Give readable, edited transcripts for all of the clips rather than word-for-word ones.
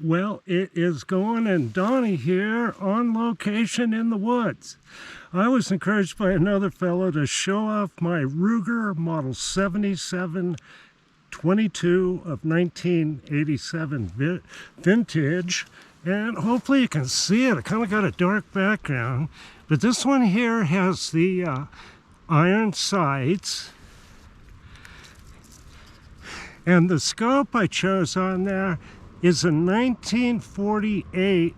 Well, it is going, and Donnie here on location in the woods. I was encouraged by another fellow to show off my Ruger Model 7722 of 1987 vintage, and hopefully you can see it. I kind of got a dark background, but this one here has the iron sights, and the scope I chose on there is a 1948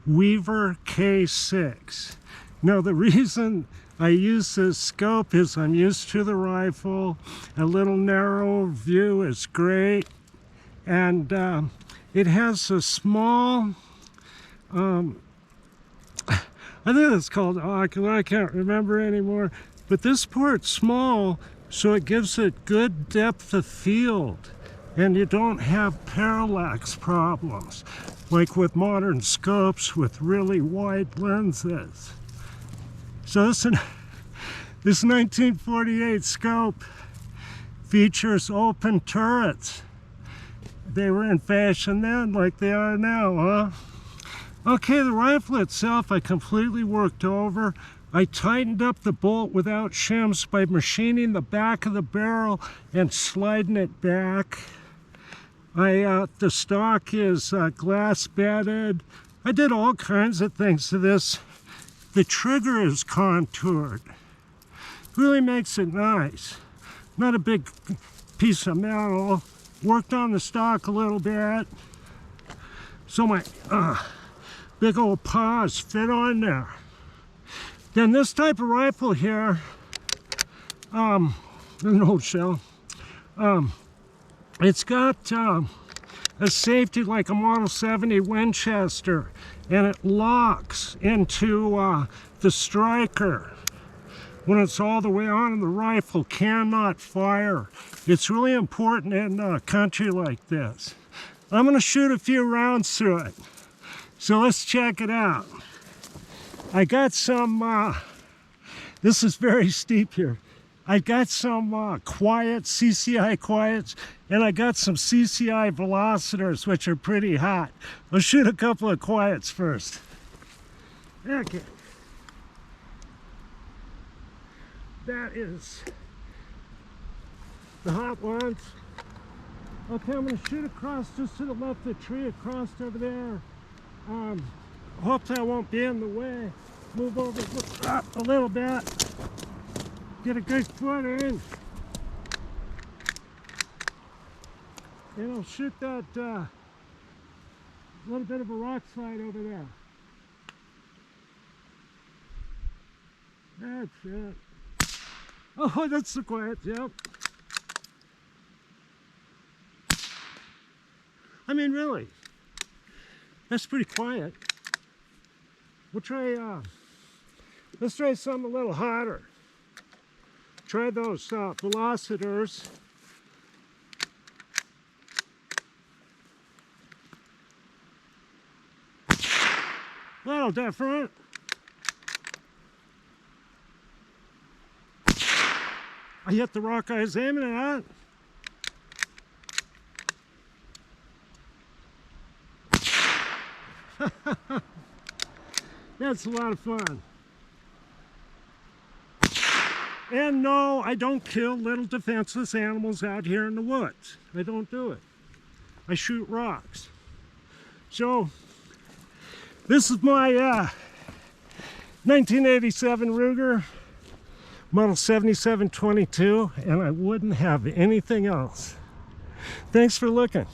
Weaver K6. Now the reason I use this scope is I'm used to the rifle. A little narrow view is great, and it has a small, I think it's called ocular, I can't remember anymore, but this port's small, so it gives it good depth of field, and you don't have parallax problems like with modern scopes with really wide lenses. So this 1948 scope features open turrets. They were in fashion then like they are now, huh? Okay, the rifle itself I completely worked over. I tightened up the bolt without shims by machining the back of the barrel and sliding it back. The stock is glass bedded. I did all kinds of things to this. The trigger is contoured. Really makes it nice. Not a big piece of metal. Worked on the stock a little bit, so my big old paws fit on there. Then this type of rifle here, an old shell, it's got a safety like a Model 70 Winchester, and it locks into the striker. When it's all the way on, and the rifle cannot fire. It's really important in a country like this. I'm going to shoot a few rounds through it, so let's check it out. I got some, this is very steep here. I got some Quiet, CCI Quiets, and I got some CCI Velocitors, which are pretty hot. Let's shoot a couple of Quiets first. Okay. That is the hot ones. Okay, I'm going to shoot across just to the left of the tree, across over there. Hopefully I won't be in the way. Move over up a little bit. Get a good foot in. And I'll shoot that little bit of a rock slide over there. That's it. Oh, that's the Quiet, yep. I mean, really, that's pretty quiet. We'll try, let's try something a little hotter. Try those Velocitors. A little different. I hit the rock I was aiming at. That's a lot of fun. And no, I don't kill little defenseless animals out here in the woods. I don't do it. I shoot rocks. So, this is my 1987 Ruger Model 7722, and I wouldn't have anything else. Thanks for looking.